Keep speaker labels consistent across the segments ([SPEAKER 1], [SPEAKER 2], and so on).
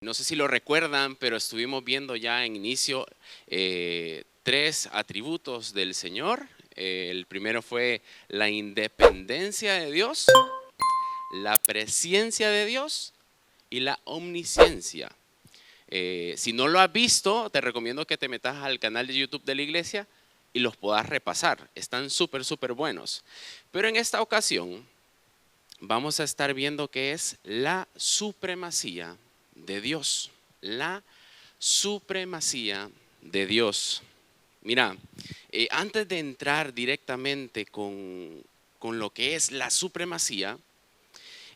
[SPEAKER 1] No sé si lo recuerdan, pero estuvimos viendo ya en inicio tres atributos del Señor. El primero fue la independencia de Dios, la presencia de Dios y la omnisciencia. Si no lo has visto, te recomiendo que te metas al canal de YouTube de la iglesia y los puedas repasar. Están súper buenos. Pero en esta ocasión vamos a estar viendo qué es la supremacía de Dios. La supremacía de Dios. Mira, antes de entrar directamente con lo que es la supremacía,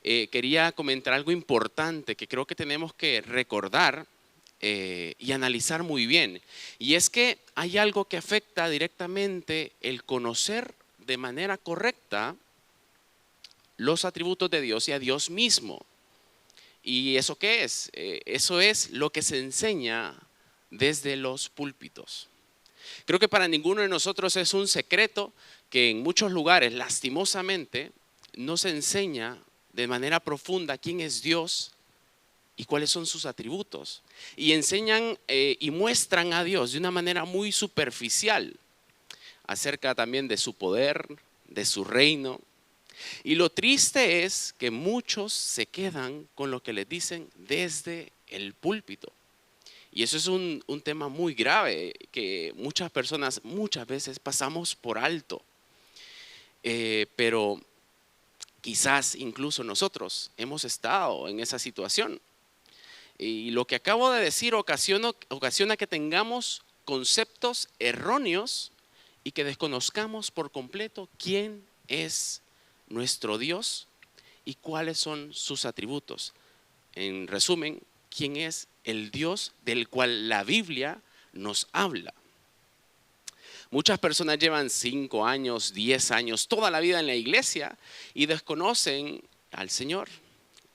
[SPEAKER 1] quería comentar algo importante que creo que tenemos que recordar y analizar muy bien. Y es que hay algo que afecta directamente el conocer de manera correcta los atributos de Dios y a Dios mismo. ¿Y eso qué es? Eso es lo que se enseña desde los púlpitos. Creo que para ninguno de nosotros es un secreto que en muchos lugares, lastimosamente, no se enseña de manera profunda quién es Dios y cuáles son sus atributos. Y enseñan y muestran a Dios de una manera muy superficial acerca también de su poder, de su reino. Y lo triste es que muchos se quedan con lo que les dicen desde el púlpito. Y eso es un tema muy grave que muchas personas muchas veces pasamos por alto. Pero quizás incluso nosotros hemos estado en esa situación. Y lo que acabo de decir ocasiona que tengamos conceptos erróneos y que desconozcamos por completo quién es nuestro Dios y cuáles son sus atributos. En resumen, quién es el Dios del cual la Biblia nos habla. Muchas personas llevan 5 años, 10 años, toda la vida en la iglesia y desconocen al Señor.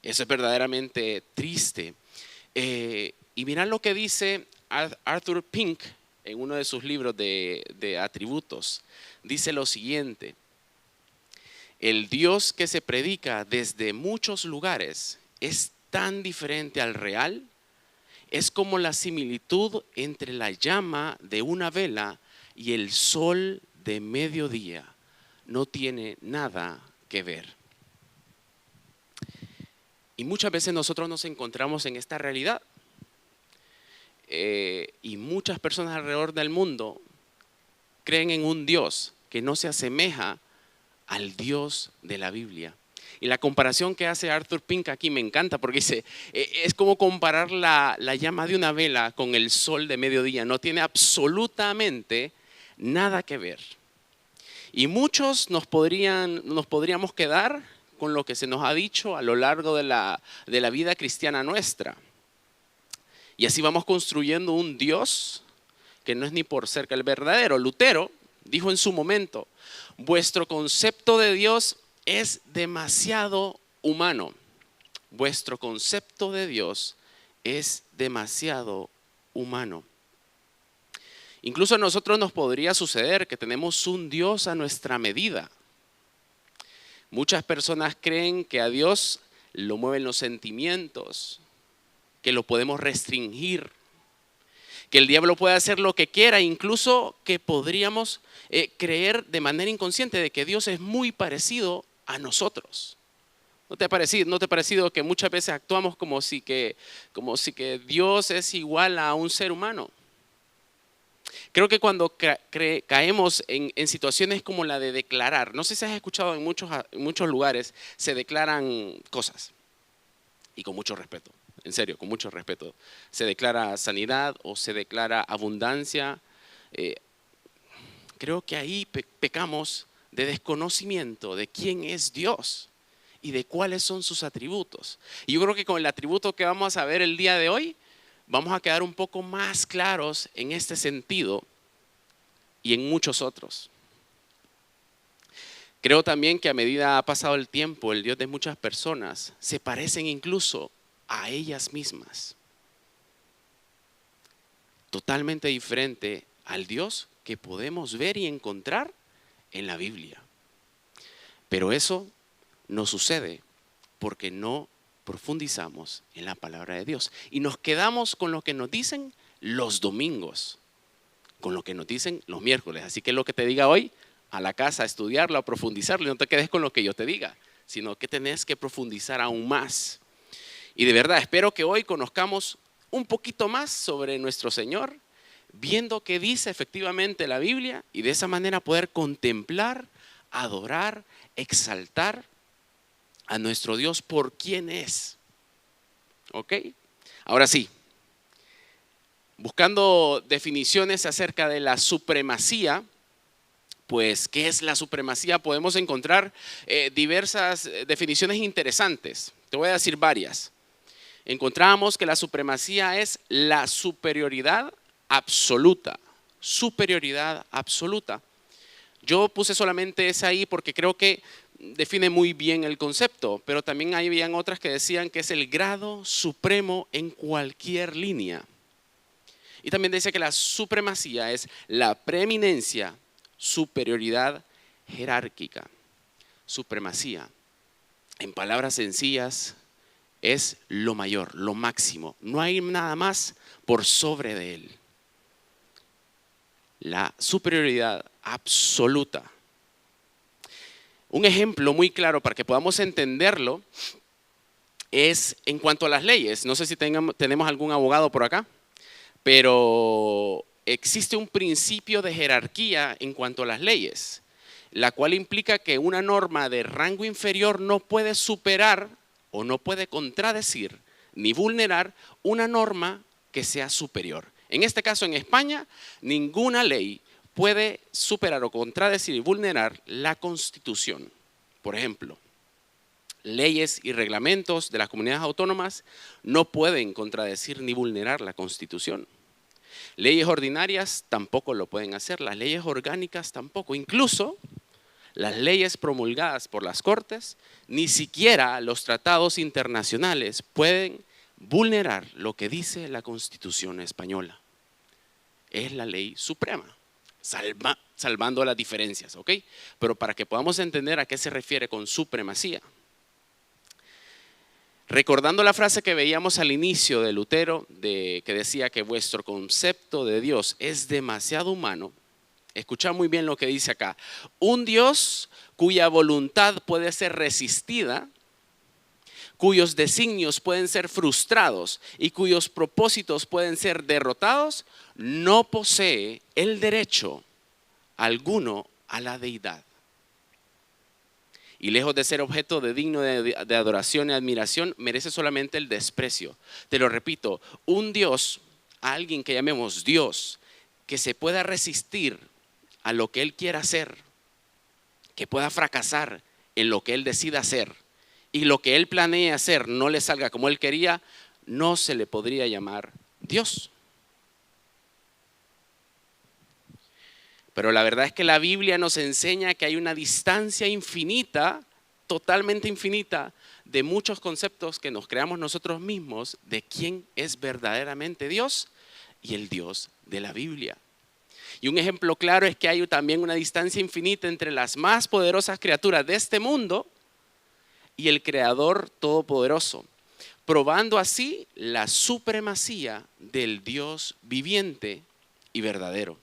[SPEAKER 1] Eso es verdaderamente triste. Y mirad lo que dice Arthur Pink en uno de sus libros de atributos. Dice lo siguiente: el Dios que se predica desde muchos lugares es tan diferente al real, es como la similitud entre la llama de una vela y el sol de mediodía. No tiene nada que ver. Y muchas veces nosotros nos encontramos en esta realidad. Y muchas personas alrededor del mundo creen en un Dios que no se asemeja al Dios de la Biblia. Y la comparación que hace Arthur Pink aquí me encanta porque dice, es como comparar la llama de una vela con el sol de mediodía. No tiene absolutamente nada que ver. Y muchos nos podríamos quedar con lo que se nos ha dicho a lo largo de la vida cristiana nuestra. Y así vamos construyendo un Dios que no es ni por cerca el verdadero. Lutero dijo en su momento: vuestro concepto de Dios es demasiado humano. Vuestro concepto de Dios es demasiado humano. Incluso a nosotros nos podría suceder que tenemos un Dios a nuestra medida. Muchas personas creen que a Dios lo mueven los sentimientos, que lo podemos restringir, que el diablo puede hacer lo que quiera, incluso que podríamos creer de manera inconsciente de que Dios es muy parecido a nosotros. ¿No te ha parecido que muchas veces actuamos como si que Dios es igual a un ser humano? Creo que cuando caemos en situaciones como la de declarar, no sé si has escuchado en muchos lugares, se declaran cosas y con mucho respeto. En serio, con mucho respeto. Se declara sanidad o se declara abundancia. Creo que ahí pecamos de desconocimiento de quién es Dios y de cuáles son sus atributos. Y yo creo que con el atributo que vamos a ver el día de hoy, vamos a quedar un poco más claros en este sentido y en muchos otros. Creo también que a medida ha pasado el tiempo, el Dios de muchas personas se parecen incluso a ellas mismas. Totalmente diferente al Dios que podemos ver y encontrar en la Biblia. Pero eso no sucede porque no profundizamos en la palabra de Dios y nos quedamos con lo que nos dicen los domingos, con lo que nos dicen los miércoles. Así que lo que te diga hoy, a la casa, a estudiarlo, a profundizarlo, y no te quedes con lo que yo te diga, sino que tenés que profundizar aún más. Y de verdad, espero que hoy conozcamos un poquito más sobre nuestro Señor, viendo qué dice efectivamente la Biblia, y de esa manera poder contemplar, adorar, exaltar a nuestro Dios por quién es. ¿Ok? Ahora sí, buscando definiciones acerca de la supremacía, pues, ¿qué es la supremacía? Podemos encontrar diversas definiciones interesantes. Te voy a decir varias. Encontramos que la supremacía es la superioridad absoluta. Superioridad absoluta. Yo puse solamente esa ahí porque creo que define muy bien el concepto, pero también habían otras que decían que es el grado supremo en cualquier línea. Y también dice que la supremacía es la preeminencia, superioridad jerárquica. Supremacía, en palabras sencillas, es lo mayor, lo máximo. No hay nada más por sobre de él. La superioridad absoluta. Un ejemplo muy claro para que podamos entenderlo es en cuanto a las leyes. No sé si tenemos algún abogado por acá, pero existe un principio de jerarquía en cuanto a las leyes, la cual implica que una norma de rango inferior no puede superar o no puede contradecir ni vulnerar una norma que sea superior. En este caso, en España, ninguna ley puede superar o contradecir y vulnerar la Constitución. Por ejemplo, leyes y reglamentos de las comunidades autónomas no pueden contradecir ni vulnerar la Constitución. Leyes ordinarias tampoco lo pueden hacer, las leyes orgánicas tampoco. Incluso las leyes promulgadas por las Cortes, ni siquiera los tratados internacionales pueden vulnerar lo que dice la Constitución española. Es la ley suprema, salvando las diferencias, ¿ok? Pero para que podamos entender a qué se refiere con supremacía. Recordando la frase que veíamos al inicio de Lutero, que decía que vuestro concepto de Dios es demasiado humano, escucha muy bien lo que dice acá. Un Dios cuya voluntad puede ser resistida, cuyos designios pueden ser frustrados y cuyos propósitos pueden ser derrotados, no posee el derecho alguno a la deidad. Y lejos de ser objeto digno de adoración y admiración, merece solamente el desprecio. Te lo repito, un Dios, a alguien que llamemos Dios, que se pueda resistir a lo que Él quiera hacer, que pueda fracasar en lo que Él decida hacer, y lo que Él planea hacer no le salga como Él quería, no se le podría llamar Dios. Pero la verdad es que la Biblia nos enseña que hay una distancia infinita, totalmente infinita, de muchos conceptos que nos creamos nosotros mismos de quién es verdaderamente Dios y el Dios de la Biblia. Y un ejemplo claro es que hay también una distancia infinita entre las más poderosas criaturas de este mundo y el Creador Todopoderoso, probando así la supremacía del Dios viviente y verdadero.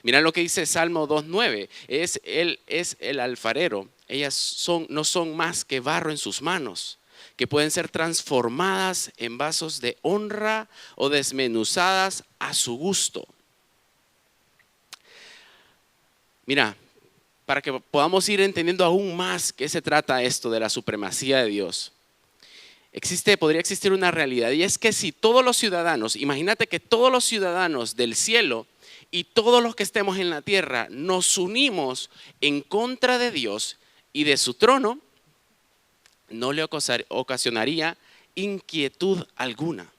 [SPEAKER 1] Mira lo que dice Salmo 2:9, Él es el alfarero, ellas no son más que barro en sus manos, que pueden ser transformadas en vasos de honra o desmenuzadas a su gusto. Mira, para que podamos ir entendiendo aún más qué se trata esto de la supremacía de Dios, podría existir una realidad, y es que si todos los ciudadanos, imagínate que todos los ciudadanos del cielo y todos los que estemos en la tierra nos unimos en contra de Dios y de su trono, no le ocasionaría inquietud alguna.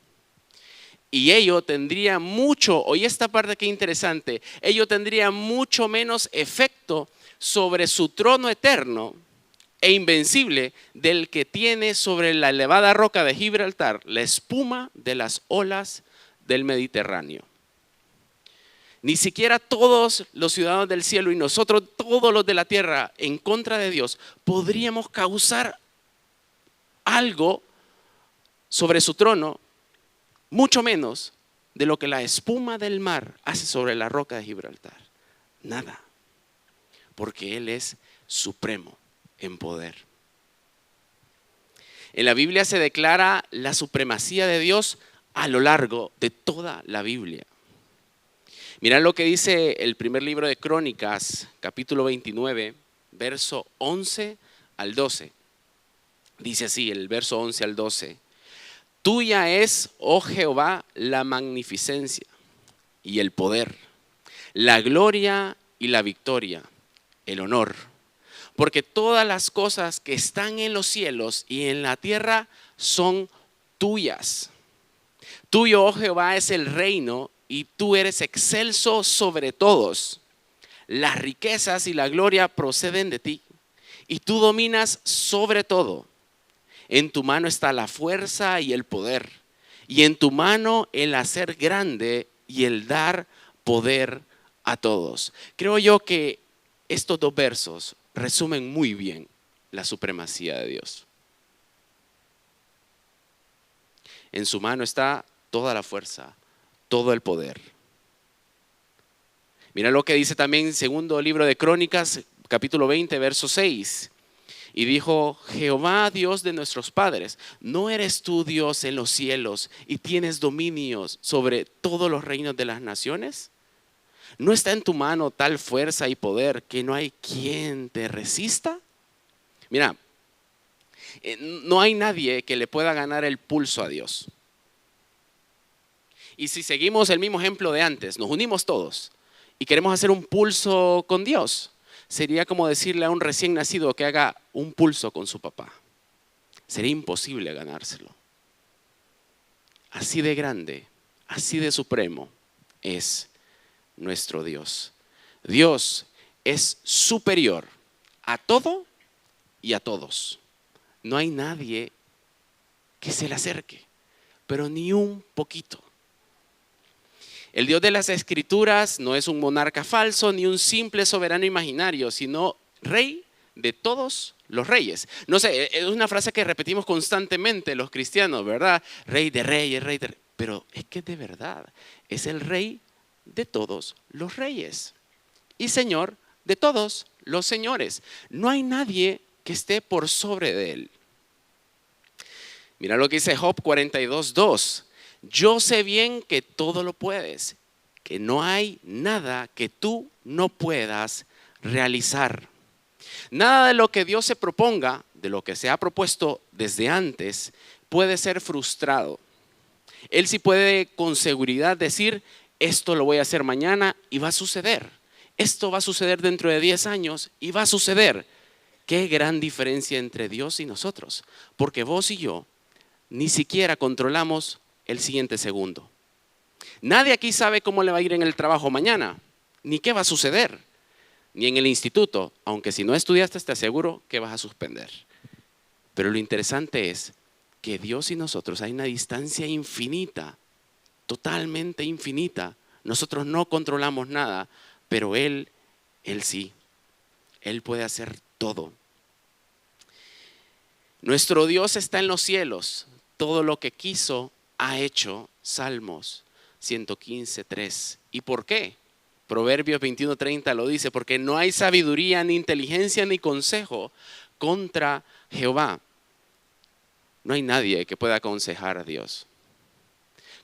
[SPEAKER 1] Y ello tendría mucho, oye esta parte que interesante, ello tendría mucho menos efecto sobre su trono eterno e invencible del que tiene sobre la elevada roca de Gibraltar la espuma de las olas del Mediterráneo. Ni siquiera todos los ciudadanos del cielo y nosotros, todos los de la tierra, en contra de Dios, podríamos causar algo sobre su trono mucho menos de lo que la espuma del mar hace sobre la roca de Gibraltar. Nada, porque Él es supremo en poder. En la Biblia se declara la supremacía de Dios a lo largo de toda la Biblia. Mirad lo que dice el primer libro de Crónicas, capítulo 29, verso 11 al 12. Dice así, el verso 11 al 12. Tuya es, oh Jehová, la magnificencia y el poder, la gloria y la victoria, el honor. Porque todas las cosas que están en los cielos y en la tierra son tuyas. Tuyo, oh Jehová, es el reino y tú eres excelso sobre todos. Las riquezas y la gloria proceden de ti y tú dominas sobre todo. En tu mano está la fuerza y el poder, y en tu mano el hacer grande y el dar poder a todos. Creo yo que estos dos versos resumen muy bien la supremacía de Dios. En su mano está toda la fuerza, todo el poder. Mira lo que dice también en segundo libro de Crónicas, capítulo 20, verso 6. Y dijo, Jehová, Dios de nuestros padres, ¿no eres tú Dios en los cielos y tienes dominios sobre todos los reinos de las naciones? ¿No está en tu mano tal fuerza y poder que no hay quien te resista? Mira, no hay nadie que le pueda ganar el pulso a Dios. Y si seguimos el mismo ejemplo de antes, nos unimos todos y queremos hacer un pulso con Dios, sería como decirle a un recién nacido que haga un pulso con su papá. Sería imposible ganárselo. Así de grande, así de supremo es nuestro Dios. Dios es superior a todo y a todos. No hay nadie que se le acerque, pero ni un poquito. El Dios de las Escrituras no es un monarca falso ni un simple soberano imaginario, sino Rey de todos los reyes. No sé, es una frase que repetimos constantemente los cristianos, ¿verdad? Rey de reyes, rey de reyes. Pero es que de verdad es el Rey de todos los reyes y Señor de todos los señores. No hay nadie que esté por sobre de Él. Mira lo que dice Job 42:2. Yo sé bien que todo lo puedes, que no hay nada que tú no puedas realizar. Nada de lo que Dios se proponga, de lo que se ha propuesto desde antes, puede ser frustrado. Él sí puede con seguridad decir, esto lo voy a hacer mañana y va a suceder. Esto va a suceder dentro de 10 años y va a suceder. Qué gran diferencia entre Dios y nosotros, porque vos y yo ni siquiera controlamos el siguiente segundo. Nadie aquí sabe cómo le va a ir en el trabajo mañana, ni qué va a suceder, ni en el instituto, aunque si no estudiaste te aseguro que vas a suspender. Pero lo interesante es que Dios y nosotros hay una distancia infinita, totalmente infinita. Nosotros no controlamos nada, pero Él sí. Él puede hacer todo. Nuestro Dios está en los cielos. Todo lo que quiso ha hecho. Salmos 115:3. ¿Y por qué? Proverbios 21:30 lo dice, porque no hay sabiduría, ni inteligencia, ni consejo contra Jehová. No hay nadie que pueda aconsejar a Dios.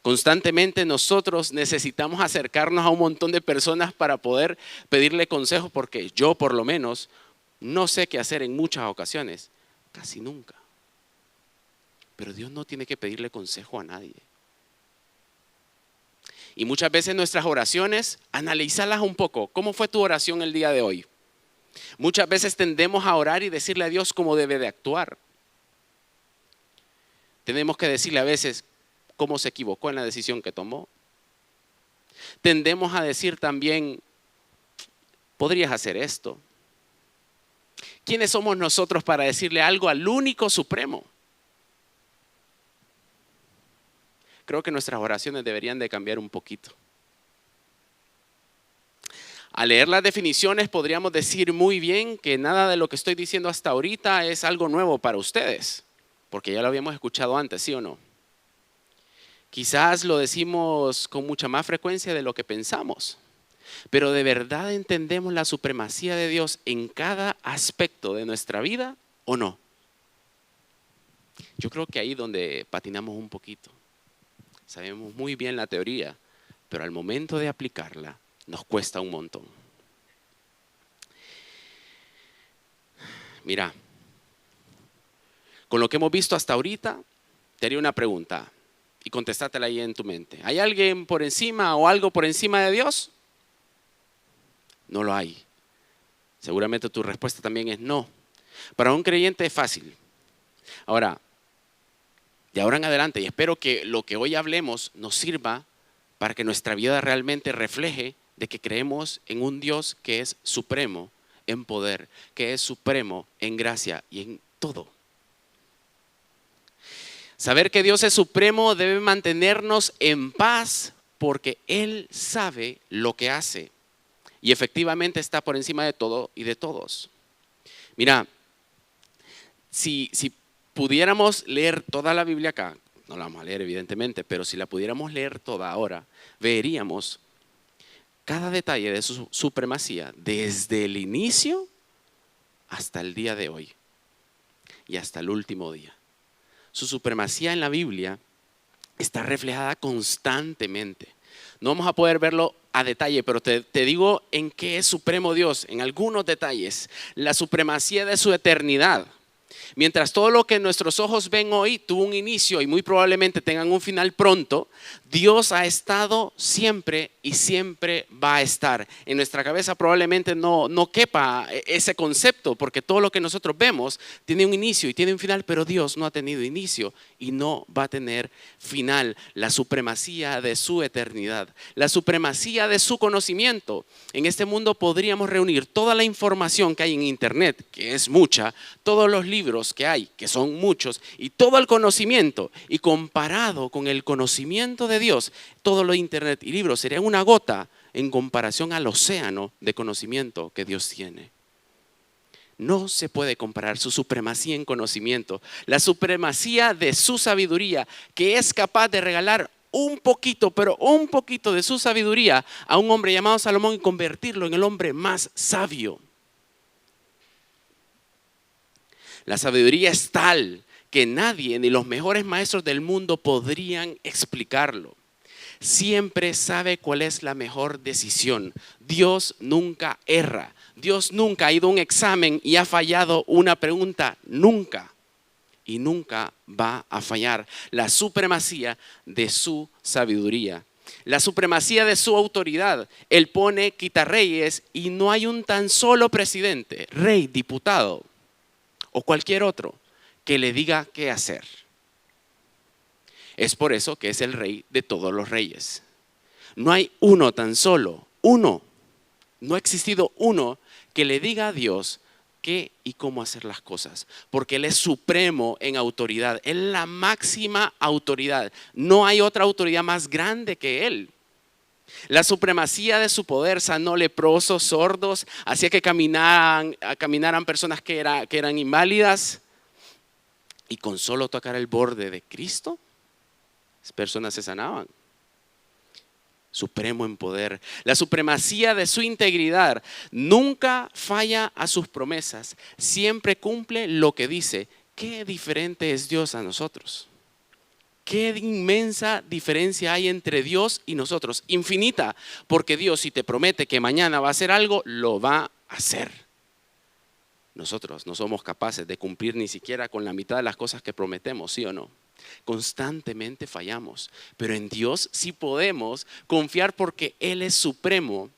[SPEAKER 1] Constantemente nosotros necesitamos acercarnos a un montón de personas para poder pedirle consejo, porque yo por lo menos no sé qué hacer en muchas ocasiones, casi nunca. Pero Dios no tiene que pedirle consejo a nadie. Y muchas veces nuestras oraciones, analízalas un poco. ¿Cómo fue tu oración el día de hoy? Muchas veces tendemos a orar y decirle a Dios cómo debe de actuar. Tenemos que decirle a veces cómo se equivocó en la decisión que tomó. Tendemos a decir también, podrías hacer esto. ¿Quiénes somos nosotros para decirle algo al único supremo? Creo que nuestras oraciones deberían de cambiar un poquito. Al leer las definiciones podríamos decir muy bien que nada de lo que estoy diciendo hasta ahorita es algo nuevo para ustedes, porque ya lo habíamos escuchado antes, ¿sí o no? Quizás lo decimos con mucha más frecuencia de lo que pensamos, pero ¿de verdad entendemos la supremacía de Dios en cada aspecto de nuestra vida o no? Yo creo que ahí es donde patinamos un poquito. Sabemos muy bien la teoría, pero al momento de aplicarla nos cuesta un montón. Mira, con lo que hemos visto hasta ahorita, te haría una pregunta y contestátela ahí en tu mente. ¿Hay alguien por encima o algo por encima de Dios? No lo hay. Seguramente tu respuesta también es no. Para un creyente es fácil. Ahora, de ahora en adelante, y espero que lo que hoy hablemos nos sirva para que nuestra vida realmente refleje de que creemos en un Dios que es supremo en poder, que es supremo en gracia y en todo. Saber que Dios es supremo debe mantenernos en paz porque Él sabe lo que hace y efectivamente está por encima de todo y de todos. Mira, si pudiéramos leer toda la Biblia acá, no la vamos a leer evidentemente, pero si la pudiéramos leer toda ahora, veríamos cada detalle de su supremacía desde el inicio hasta el día de hoy y hasta el último día. Su supremacía en la Biblia está reflejada constantemente. No vamos a poder verlo a detalle, pero te digo en qué es supremo Dios, en algunos detalles. La supremacía de su eternidad. Mientras todo lo que nuestros ojos ven hoy tuvo un inicio y muy probablemente tengan un final pronto, Dios ha estado siempre y siempre va a estar. En nuestra cabeza probablemente no quepa ese concepto, porque todo lo que nosotros vemos tiene un inicio y tiene un final, pero Dios no ha tenido inicio y no va a tener final. La supremacía de su eternidad, la supremacía de su conocimiento. En este mundo podríamos reunir toda la información que hay en internet, que es mucha, todos los libros que hay, que son muchos, y todo el conocimiento, y comparado con el conocimiento de Dios, todo lo de internet y libros sería una gota en comparación al océano de conocimiento que Dios tiene. No se puede comparar su supremacía en conocimiento, la supremacía de su sabiduría, que es capaz de regalar un poquito, pero un poquito de su sabiduría a un hombre llamado Salomón y convertirlo en el hombre más sabio. La sabiduría es tal que nadie, ni los mejores maestros del mundo, podrían explicarlo. Siempre sabe cuál es la mejor decisión. Dios nunca erra. Dios nunca ha ido a un examen y ha fallado una pregunta. Nunca. Y nunca va a fallar. La supremacía de su sabiduría. La supremacía de su autoridad. Él pone quitarreyes y no hay un tan solo presidente, rey, diputado o cualquier otro que le diga qué hacer. Es por eso que es el rey de todos los reyes. No hay uno tan solo, uno. No ha existido uno que le diga a Dios qué y cómo hacer las cosas. Porque Él es supremo en autoridad. Él es la máxima autoridad. No hay otra autoridad más grande que Él. La supremacía de su poder sanó leprosos, sordos, hacía que caminaran personas que eran inválidas. Y con solo tocar el borde de Cristo, las personas se sanaban. Supremo en poder. La supremacía de su integridad. Nunca falla a sus promesas. Siempre cumple lo que dice. Qué diferente es Dios a nosotros. Qué inmensa diferencia hay entre Dios y nosotros. Infinita. Porque Dios, si te promete que mañana va a hacer algo, lo va a hacer. Nosotros no somos capaces de cumplir ni siquiera con la mitad de las cosas que prometemos, ¿sí o no? Constantemente fallamos, pero en Dios sí podemos confiar porque Él es supremo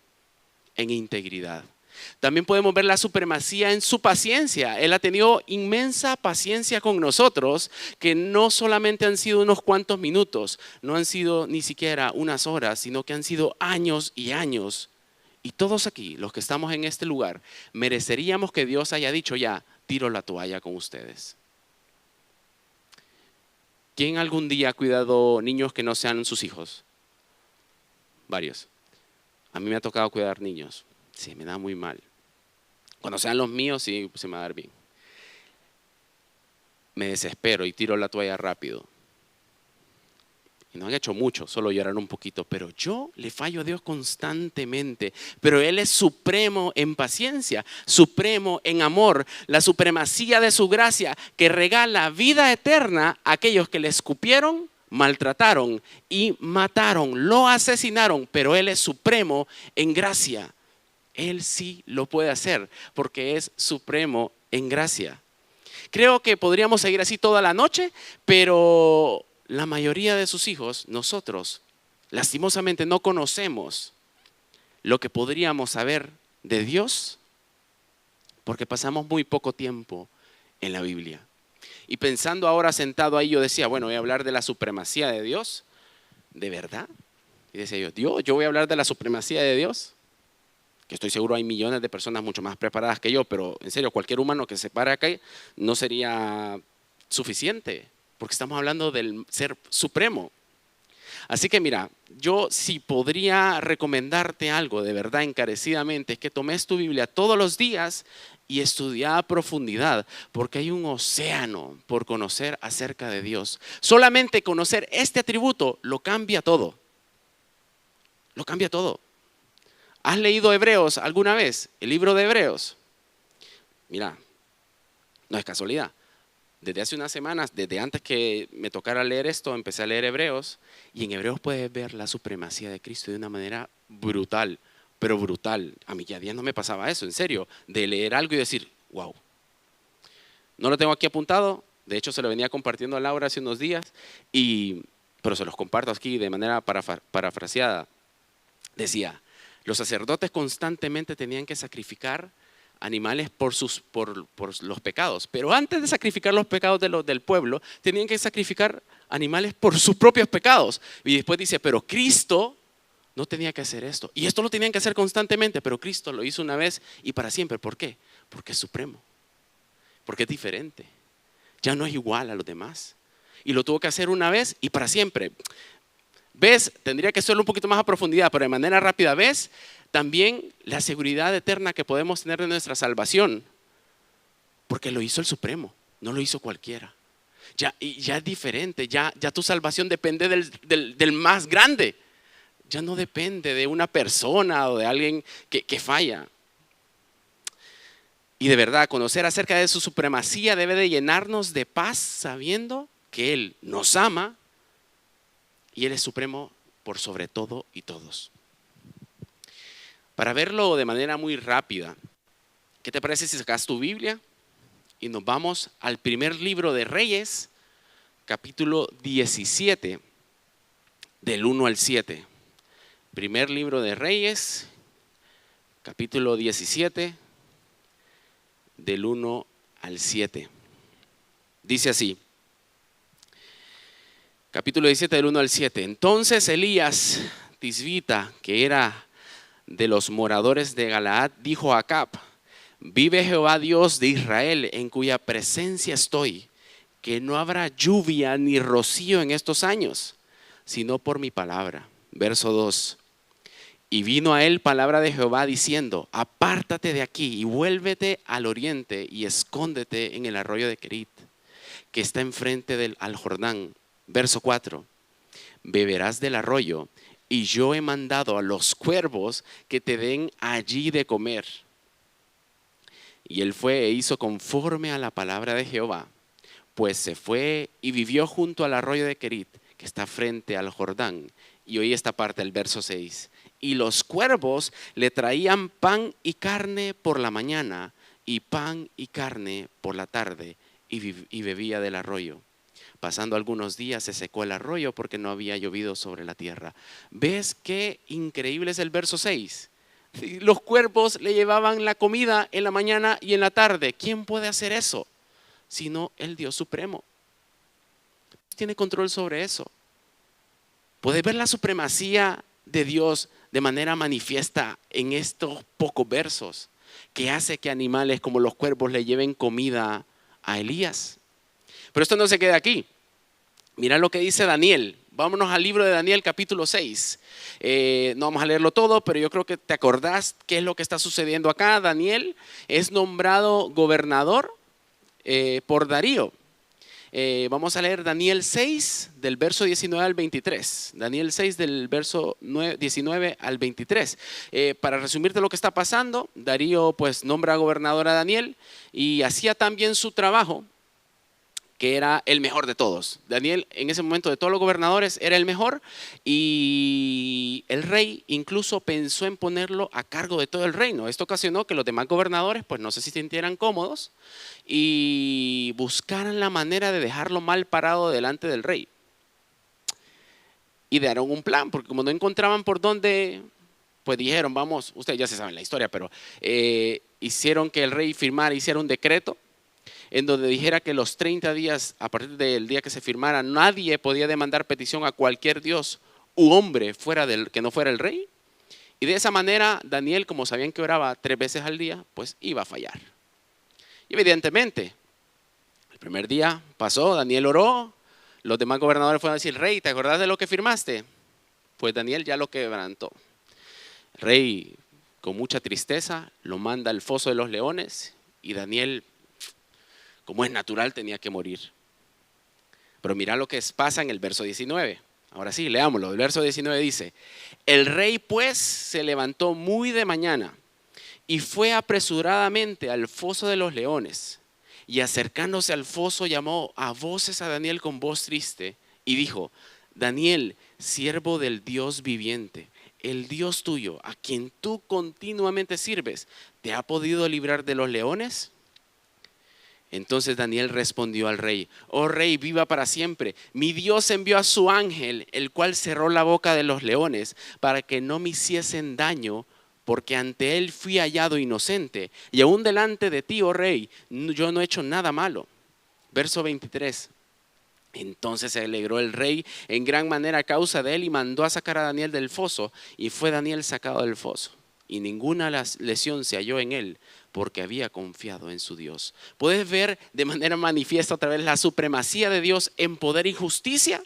[SPEAKER 1] en integridad. También podemos ver la supremacía en su paciencia. Él ha tenido inmensa paciencia con nosotros, que no solamente han sido unos cuantos minutos, no han sido ni siquiera unas horas, sino que han sido años y años. Y todos aquí, los que estamos en este lugar, mereceríamos que Dios haya dicho ya, tiro la toalla con ustedes. ¿Quién algún día ha cuidado niños que no sean sus hijos? Varios. A mí me ha tocado cuidar niños. Sí, me da muy mal. Cuando sean los míos, sí, se me va a dar bien. Me desespero y tiro la toalla rápido. Y no han hecho mucho, solo lloraron un poquito. Pero yo le fallo a Dios constantemente. Pero Él es supremo en paciencia, supremo en amor. La supremacía de su gracia que regala vida eterna a aquellos que le escupieron, maltrataron y mataron, lo asesinaron. Pero Él es supremo en gracia. Él sí lo puede hacer porque es supremo en gracia. Creo que podríamos seguir así toda la noche, pero la mayoría de sus hijos, nosotros, lastimosamente no conocemos lo que podríamos saber de Dios porque pasamos muy poco tiempo en la Biblia. Y pensando ahora sentado ahí, yo decía, bueno, voy a hablar de la supremacía de Dios. ¿De verdad? Y decía yo, Dios, yo voy a hablar de la supremacía de Dios. Que estoy seguro hay millones de personas mucho más preparadas que yo, pero en serio, cualquier humano que se pare acá no sería suficiente, porque estamos hablando del ser supremo. Así que mira, yo si podría recomendarte algo de verdad encarecidamente, es que tomes tu Biblia todos los días y estudia a profundidad, porque hay un océano por conocer acerca de Dios. Solamente conocer este atributo lo cambia todo. Lo cambia todo. ¿Has leído Hebreos alguna vez? El libro de Hebreos. Mira, no es casualidad. Desde hace unas semanas, desde antes que me tocara leer esto, empecé a leer Hebreos. Y en Hebreos puedes ver la supremacía de Cristo de una manera brutal, pero brutal. A mí ya día no me pasaba eso, en serio, de leer algo y decir, wow. No lo tengo aquí apuntado. De hecho, se lo venía compartiendo a Laura hace unos días. Pero se los comparto aquí de manera parafraseada. Decía, los sacerdotes constantemente tenían que sacrificar animales por los pecados. Pero antes de sacrificar los pecados del pueblo, tenían que sacrificar animales por sus propios pecados. Y después dice, pero Cristo no tenía que hacer esto. Y esto lo tenían que hacer constantemente, pero Cristo lo hizo una vez y para siempre. ¿Por qué? Porque es supremo. Porque es diferente. Ya no es igual a los demás. Y lo tuvo que hacer una vez y para siempre. ¿Ves? Tendría que hacerlo un poquito más a profundidad, pero de manera rápida. ¿Ves? También la seguridad eterna que podemos tener de nuestra salvación. Porque lo hizo el Supremo, no lo hizo cualquiera. Ya es diferente, ya tu salvación depende del más grande. Ya no depende de una persona o de alguien que falla. Y de verdad, conocer acerca de su supremacía debe de llenarnos de paz sabiendo que Él nos ama y Él es supremo por sobre todo y todos. Para verlo de manera muy rápida, ¿qué te parece si sacas tu Biblia y nos vamos al primer libro de Reyes, capítulo 17, del 1 al 7? Primer libro de Reyes, capítulo 17, del 1 al 7. Dice así, capítulo 17 del 1 al 7. Entonces Elías Tisbita, que era de los moradores de Galaad, dijo a Acab, vive Jehová Dios de Israel, en cuya presencia estoy, que no habrá lluvia ni rocío en estos años, sino por mi palabra. Verso 2. Y vino a él palabra de Jehová diciendo, apártate de aquí y vuélvete al oriente y escóndete en el arroyo de Querit, que está enfrente al Jordán. Verso 4. Beberás del arroyo y yo he mandado a los cuervos que te den allí de comer. Y él fue e hizo conforme a la palabra de Jehová, pues se fue y vivió junto al arroyo de Querit, que está frente al Jordán. Y oí esta parte del verso 6. Y los cuervos le traían pan y carne por la mañana y pan y carne por la tarde, y bebía del arroyo. Pasando algunos días se secó el arroyo porque no había llovido sobre la tierra. ¿Ves qué increíble es el verso 6? Los cuervos le llevaban la comida en la mañana y en la tarde. ¿Quién puede hacer eso? Sino el Dios Supremo. Tiene control sobre eso. Puedes ver la supremacía de Dios de manera manifiesta en estos pocos versos, que hace que animales como los cuervos le lleven comida a Elías. Pero esto no se queda aquí. Mira lo que dice Daniel. Vámonos al libro de Daniel, capítulo 6. No vamos a leerlo todo, pero yo creo que te acordás qué es lo que está sucediendo acá. Daniel es nombrado gobernador por Darío. Vamos a leer Daniel 6 del verso 19 al 23. Daniel 6 del verso 19 al 23. Para resumirte lo que está pasando, Darío pues nombra gobernador a Daniel y hacía tan bien su trabajo que era el mejor de todos. Daniel en ese momento de todos los gobernadores era el mejor y el rey incluso pensó en ponerlo a cargo de todo el reino. Esto ocasionó que los demás gobernadores pues no se sintieran cómodos y buscaran la manera de dejarlo mal parado delante del rey. Idearon un plan, porque como no encontraban por dónde, pues dijeron, vamos, ustedes ya se saben la historia, pero hicieron que el rey firmara, hiciera un decreto en donde dijera que los 30 días, a partir del día que se firmara, nadie podía demandar petición a cualquier dios u hombre que no fuera el rey. Y de esa manera, Daniel, como sabían que oraba 3 veces al día, pues iba a fallar. Y evidentemente, el primer día pasó, Daniel oró, los demás gobernadores fueron a decir, rey, ¿te acordás de lo que firmaste? Pues Daniel ya lo quebrantó. El rey, con mucha tristeza, lo manda al foso de los leones y Daniel, como es natural, tenía que morir. Pero mira lo que pasa en el verso 19. Ahora sí, leámoslo. El verso 19 dice, el rey pues se levantó muy de mañana y fue apresuradamente al foso de los leones. Y acercándose al foso llamó a voces a Daniel con voz triste y dijo, Daniel, siervo del Dios viviente, el Dios tuyo, a quien tú continuamente sirves, ¿te ha podido librar de los leones? Entonces Daniel respondió al rey, oh rey, viva para siempre. Mi Dios envió a su ángel, el cual cerró la boca de los leones para que no me hiciesen daño, porque ante él fui hallado inocente. Y aún delante de ti, oh rey, yo no he hecho nada malo. Verso 23. Entonces se alegró el rey en gran manera a causa de él y mandó a sacar a Daniel del foso. Y fue Daniel sacado del foso. Y ninguna lesión se halló en él, porque había confiado en su Dios. ¿Puedes ver de manera manifiesta otra vez la supremacía de Dios en poder y justicia?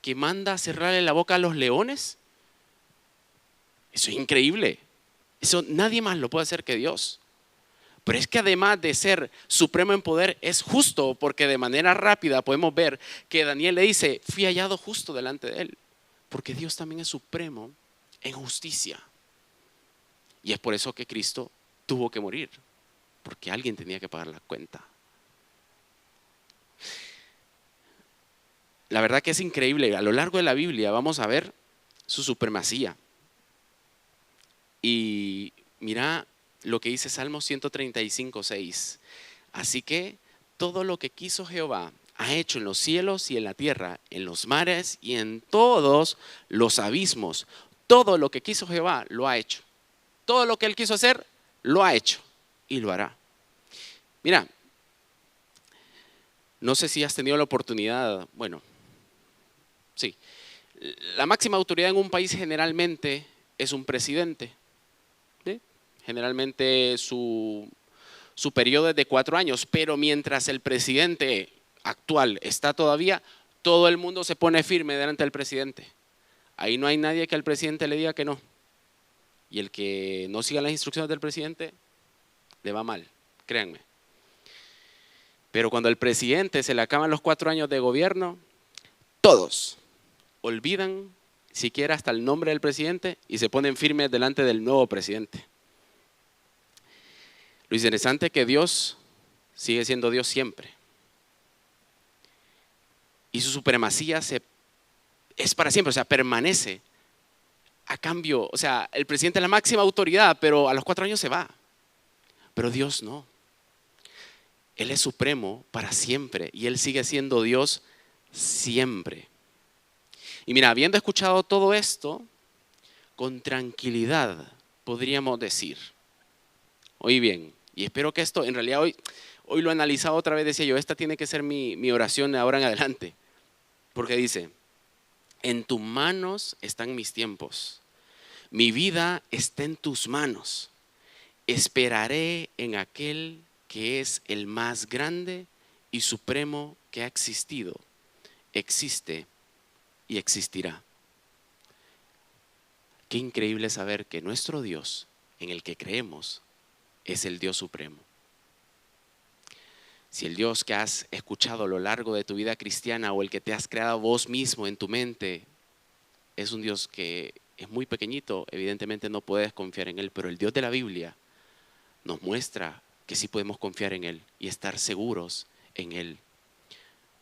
[SPEAKER 1] Que manda a cerrarle la boca a los leones. Eso es increíble. Eso nadie más lo puede hacer que Dios. Pero es que además de ser supremo en poder, es justo, porque de manera rápida podemos ver que Daniel le dice, fui hallado justo delante de él. Porque Dios también es supremo en justicia. Y es por eso que Cristo tuvo que morir, porque alguien tenía que pagar la cuenta. La verdad que es increíble. A lo largo de la Biblia vamos a ver su supremacía. Y mira lo que dice Salmo 135:6. Así que todo lo que quiso Jehová ha hecho en los cielos y en la tierra, en los mares y en todos los abismos. Todo lo que quiso Jehová lo ha hecho. Todo lo que él quiso hacer, lo ha hecho y lo hará. Mira, no sé si has tenido la oportunidad, bueno, sí. La máxima autoridad en un país generalmente es un presidente. ¿Sí? Generalmente su periodo es de 4 años, pero mientras el presidente actual está todavía, todo el mundo se pone firme delante del presidente. Ahí no hay nadie que al presidente le diga que no. Y el que no siga las instrucciones del presidente, le va mal, créanme. Pero cuando al presidente se le acaban los 4 años de gobierno, todos olvidan siquiera hasta el nombre del presidente y se ponen firmes delante del nuevo presidente. Lo interesante es que Dios sigue siendo Dios siempre. Y su supremacía es para siempre, o sea, permanece. A cambio, o sea, el presidente es la máxima autoridad, pero a los 4 años se va. Pero Dios no. Él es supremo para siempre y Él sigue siendo Dios siempre. Y mira, habiendo escuchado todo esto, con tranquilidad podríamos decir, oí bien, y espero que esto, en realidad hoy lo he analizado otra vez, decía yo, esta tiene que ser mi oración de ahora en adelante, porque dice, en tus manos están mis tiempos, mi vida está en tus manos, esperaré en aquel que es el más grande y supremo que ha existido, existe y existirá. Qué increíble saber que nuestro Dios, en el que creemos, es el Dios supremo. Si el Dios que has escuchado a lo largo de tu vida cristiana o el que te has creado vos mismo en tu mente es un Dios que es muy pequeñito, evidentemente no puedes confiar en Él, pero el Dios de la Biblia nos muestra que sí podemos confiar en Él y estar seguros en Él,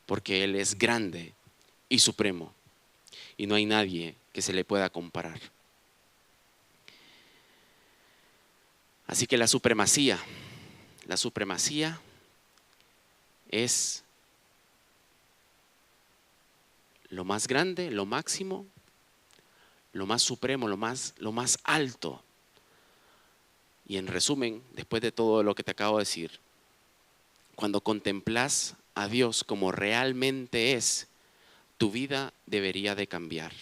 [SPEAKER 1] porque Él es grande y supremo y no hay nadie que se le pueda comparar. Así que la supremacía es lo más grande, lo máximo, lo más supremo, lo más alto. Y en resumen, después de todo lo que te acabo de decir, cuando contemplas a Dios como realmente es, tu vida debería de cambiar.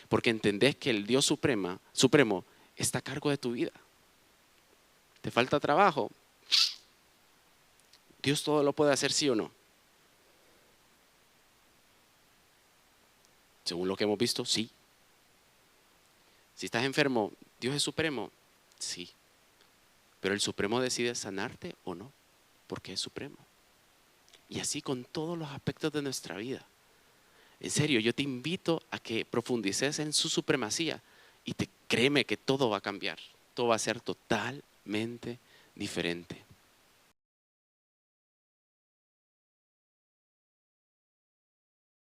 [SPEAKER 1] Porque entendés que el Dios supremo está a cargo de tu vida. ¿Te falta trabajo? ¿Dios todo lo puede hacer, sí o no? Según lo que hemos visto, sí. Si estás enfermo, ¿Dios es supremo? Sí. Pero el supremo decide sanarte o no, porque es supremo. Y así con todos los aspectos de nuestra vida. En serio, yo te invito a que profundices en su supremacía y créeme que todo va a cambiar. Todo va a ser totalmente diferente.